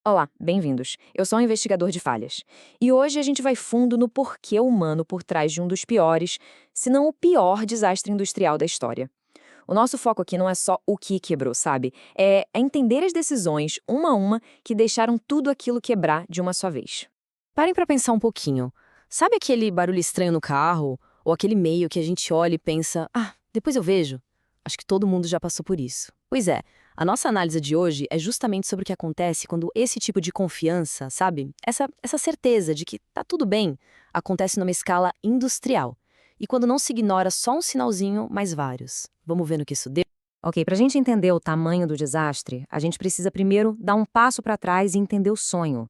Olá, bem-vindos. Eu sou um investigador de falhas. E hoje a gente vai fundo no porquê humano por trás de um dos piores, se não o pior desastre industrial da história. O nosso foco aqui não é só o que quebrou, sabe? É entender as decisões, uma a uma, que deixaram tudo aquilo quebrar de uma só vez. Parem pra pensar um pouquinho. Sabe aquele barulho estranho no carro? Ou aquele e-mail que a gente olha e pensa, depois eu vejo? Acho que todo mundo já passou por isso. Pois é, a nossa análise de hoje é justamente sobre o que acontece quando esse tipo de confiança, sabe? Essa certeza de que tá tudo bem, acontece numa escala industrial. E quando não se ignora só um sinalzinho, mas vários. Vamos ver no que isso deu? Ok, para a gente entender o tamanho do desastre, a gente precisa primeiro dar um passo para trás e entender o sonho.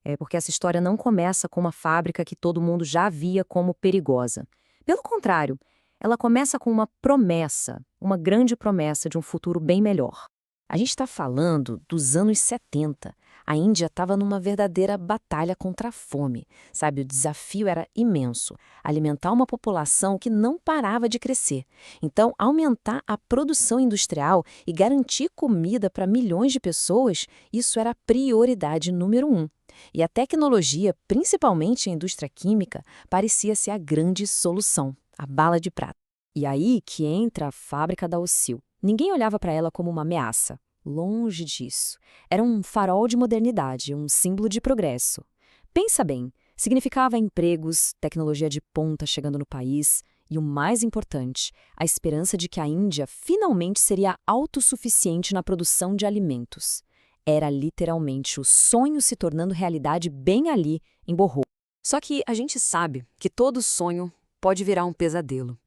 É porque essa história não começa com uma fábrica que todo mundo já via como perigosa. Pelo contrário, ela começa com uma promessa, uma grande promessa de um futuro bem melhor. A gente está falando dos anos 70. A Índia estava numa verdadeira batalha contra a fome. Sabe, o desafio era imenso. Alimentar uma população que não parava de crescer. Então, aumentar a produção industrial e garantir comida para milhões de pessoas, isso era a prioridade número um. E a tecnologia, principalmente a indústria química, parecia ser a grande solução, a bala de prata. E aí que entra a fábrica da Ocil. Ninguém olhava para ela como uma ameaça. Longe disso. Era um farol de modernidade, um símbolo de progresso. Pensa bem, significava empregos, tecnologia de ponta chegando no país e, o mais importante, a esperança de que a Índia finalmente seria autossuficiente na produção de alimentos. Era literalmente o sonho se tornando realidade bem ali, em Borro. Só que a gente sabe que todo sonho pode virar um pesadelo.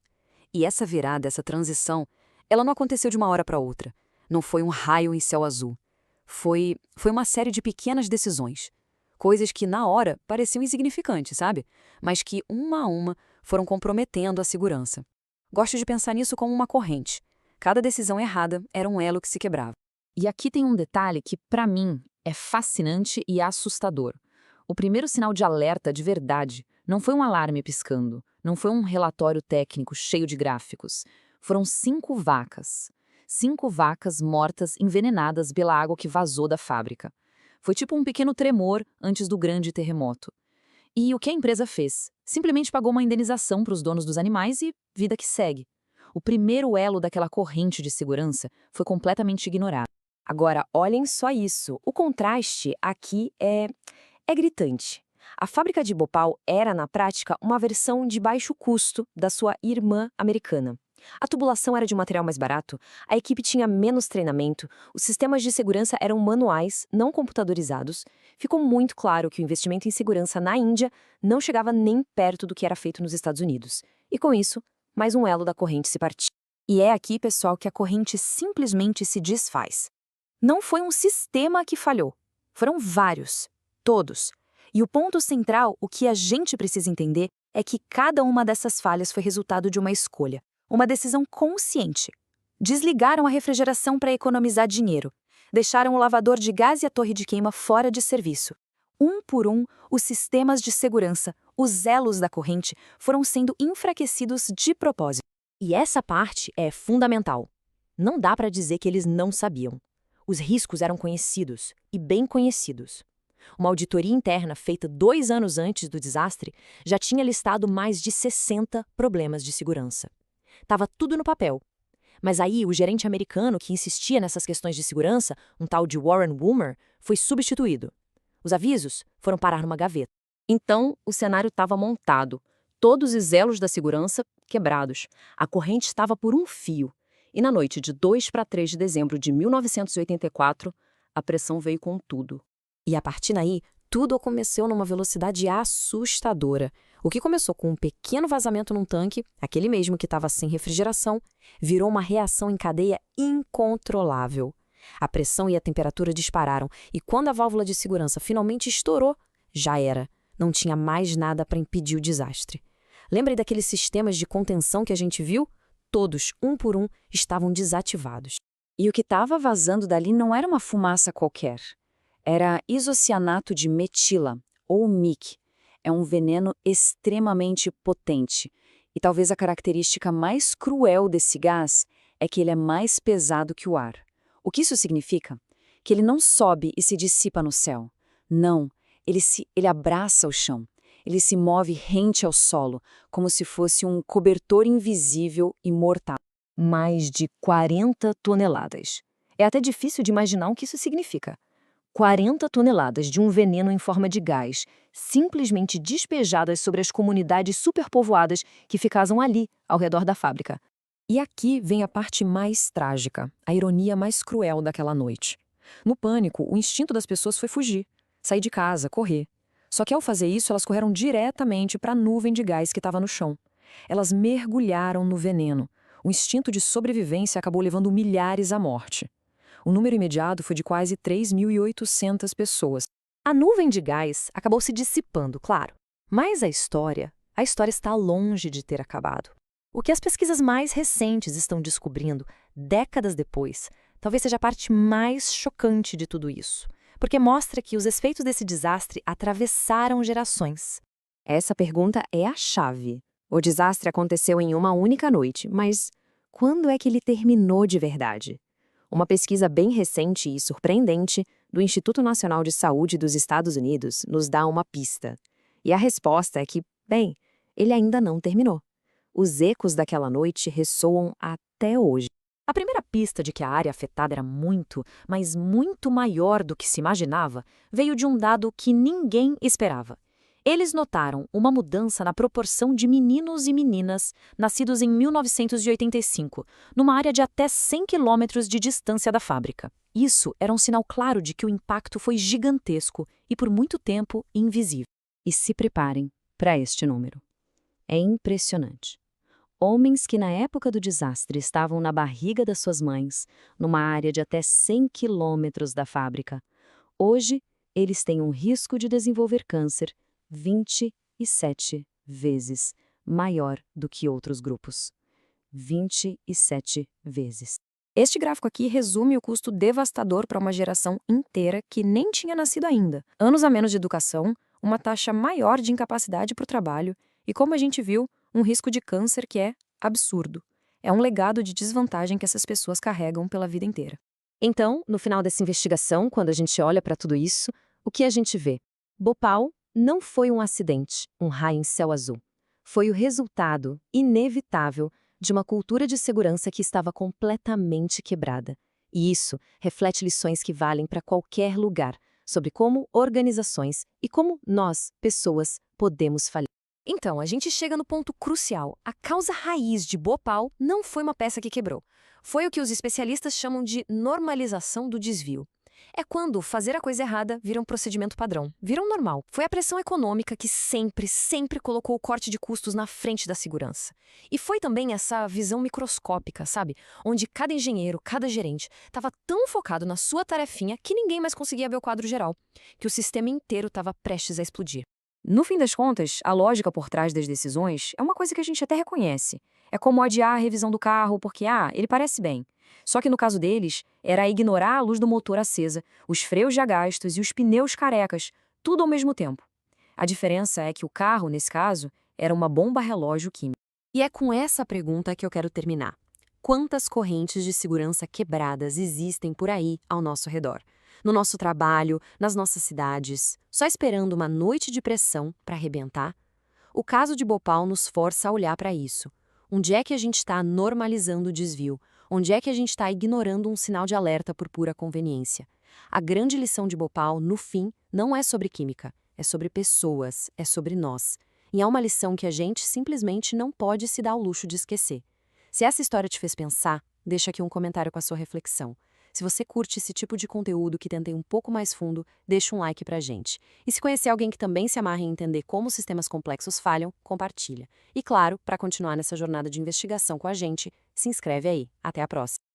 E essa virada, essa transição, ela não aconteceu de uma hora para outra. Não foi um raio em céu azul. Foi uma série de pequenas decisões. Coisas que, na hora, pareciam insignificantes, sabe? Mas que, uma a uma, foram comprometendo a segurança. Gosto de pensar nisso como uma corrente. Cada decisão errada era um elo que se quebrava. E aqui tem um detalhe que, para mim, é fascinante e assustador. O primeiro sinal de alerta de verdade não foi um alarme piscando, não foi um relatório técnico cheio de gráficos. Foram 5 vacas. 5 vacas mortas envenenadas pela água que vazou da fábrica. Foi tipo um pequeno tremor antes do grande terremoto. E o que a empresa fez? Simplesmente pagou uma indenização para os donos dos animais e vida que segue. O primeiro elo daquela corrente de segurança foi completamente ignorado. Agora, olhem só isso. O contraste aqui é gritante. A fábrica de Bhopal era, na prática, uma versão de baixo custo da sua irmã americana. A tubulação era de um material mais barato, a equipe tinha menos treinamento, os sistemas de segurança eram manuais, não computadorizados. Ficou muito claro que o investimento em segurança na Índia não chegava nem perto do que era feito nos Estados Unidos. E com isso, mais um elo da corrente se partiu. E é aqui, pessoal, que a corrente simplesmente se desfaz. Não foi um sistema que falhou. Foram vários. Todos. E o ponto central, o que a gente precisa entender, é que cada uma dessas falhas foi resultado de uma escolha. Uma decisão consciente. Desligaram a refrigeração para economizar dinheiro. Deixaram o lavador de gás e a torre de queima fora de serviço. Um por um, os sistemas de segurança, os elos da corrente, foram sendo enfraquecidos de propósito. E essa parte é fundamental. Não dá para dizer que eles não sabiam. Os riscos eram conhecidos, e bem conhecidos. Uma auditoria interna feita 2 anos antes do desastre já tinha listado mais de 60 problemas de segurança. Estava tudo no papel. Mas aí o gerente americano que insistia nessas questões de segurança, um tal de Warren Woomer, foi substituído. Os avisos foram parar numa gaveta. Então, o cenário estava montado. Todos os elos da segurança quebrados. A corrente estava por um fio. E na noite de 2 para 3 de dezembro de 1984, a pressão veio com tudo. E a partir daí, tudo começou numa velocidade assustadora. O que começou com um pequeno vazamento num tanque, aquele mesmo que estava sem refrigeração, virou uma reação em cadeia incontrolável. A pressão e a temperatura dispararam, e quando a válvula de segurança finalmente estourou, já era. Não tinha mais nada para impedir o desastre. Lembre daqueles sistemas de contenção que a gente viu? Todos, um por um, estavam desativados. E o que estava vazando dali não era uma fumaça qualquer. Era isocianato de metila, ou MIC. É um veneno extremamente potente. E talvez a característica mais cruel desse gás é que ele é mais pesado que o ar. O que isso significa? que ele não sobe e se dissipa no céu. Não, ele abraça o chão. Ele se move rente ao solo, como se fosse um cobertor invisível e mortal. Mais de 40 toneladas. É até difícil de imaginar o que isso significa. 40 toneladas de um veneno em forma de gás, simplesmente despejadas sobre as comunidades superpovoadas que ficavam ali, ao redor da fábrica. E aqui vem a parte mais trágica, a ironia mais cruel daquela noite. No pânico, o instinto das pessoas foi fugir, sair de casa, correr. Só que ao fazer isso, elas correram diretamente para a nuvem de gás que estava no chão. Elas mergulharam no veneno. O instinto de sobrevivência acabou levando milhares à morte. O número imediato foi de quase 3.800 pessoas. A nuvem de gás acabou se dissipando, claro. Mas a história está longe de ter acabado. O que as pesquisas mais recentes estão descobrindo, décadas depois, talvez seja a parte mais chocante de tudo isso, porque mostra que os efeitos desse desastre atravessaram gerações. Essa pergunta é a chave. O desastre aconteceu em uma única noite, mas quando é que ele terminou de verdade? Uma pesquisa bem recente e surpreendente do Instituto Nacional de Saúde dos Estados Unidos nos dá uma pista. E a resposta é que, bem, ele ainda não terminou. Os ecos daquela noite ressoam até hoje. A primeira pista de que a área afetada era muito, mas muito maior do que se imaginava, veio de um dado que ninguém esperava. Eles notaram uma mudança na proporção de meninos e meninas nascidos em 1985, numa área de até 100 quilômetros de distância da fábrica. Isso era um sinal claro de que o impacto foi gigantesco e, por muito tempo, invisível. E se preparem para este número. É impressionante. Homens que na época do desastre estavam na barriga das suas mães, numa área de até 100 quilômetros da fábrica, hoje eles têm um risco de desenvolver câncer 27 vezes maior do que outros grupos. 27 vezes. Este gráfico aqui resume o custo devastador para uma geração inteira que nem tinha nascido ainda. Anos a menos de educação, uma taxa maior de incapacidade para o trabalho e, como a gente viu, um risco de câncer que é absurdo. É um legado de desvantagem que essas pessoas carregam pela vida inteira. Então, no final dessa investigação, quando a gente olha para tudo isso, o que a gente vê? Bhopal não foi um acidente, um raio em céu azul. Foi o resultado inevitável de uma cultura de segurança que estava completamente quebrada. E isso reflete lições que valem para qualquer lugar, sobre como organizações e como nós, pessoas, podemos falhar. Então, a gente chega no ponto crucial. A causa raiz de Bhopal não foi uma peça que quebrou. Foi o que os especialistas chamam de normalização do desvio. É quando fazer a coisa errada vira um procedimento padrão, vira um normal. Foi a pressão econômica que sempre colocou o corte de custos na frente da segurança. E foi também essa visão microscópica, sabe? Onde cada engenheiro, cada gerente, estava tão focado na sua tarefinha que ninguém mais conseguia ver o quadro geral, que o sistema inteiro estava prestes a explodir. No fim das contas, a lógica por trás das decisões é uma coisa que a gente até reconhece. É como adiar a revisão do carro porque, ele parece bem. Só que no caso deles, era ignorar a luz do motor acesa, os freios já gastos e os pneus carecas, tudo ao mesmo tempo. A diferença é que o carro, nesse caso, era uma bomba relógio química. E é com essa pergunta que eu quero terminar. Quantas correntes de segurança quebradas existem por aí ao nosso redor? No nosso trabalho, nas nossas cidades, só esperando uma noite de pressão para arrebentar? O caso de Bhopal nos força a olhar para isso. Onde é que a gente está normalizando o desvio? Onde é que a gente está ignorando um sinal de alerta por pura conveniência? A grande lição de Bhopal, no fim, não é sobre química, é sobre pessoas, é sobre nós. E é uma lição que a gente simplesmente não pode se dar ao luxo de esquecer. Se essa história te fez pensar, deixa aqui um comentário com a sua reflexão. Se você curte esse tipo de conteúdo que tenta ir um pouco mais fundo, deixa um like pra gente. E se conhecer alguém que também se amarra em entender como sistemas complexos falham, compartilha. E claro, para continuar nessa jornada de investigação com a gente, se inscreve aí. Até a próxima!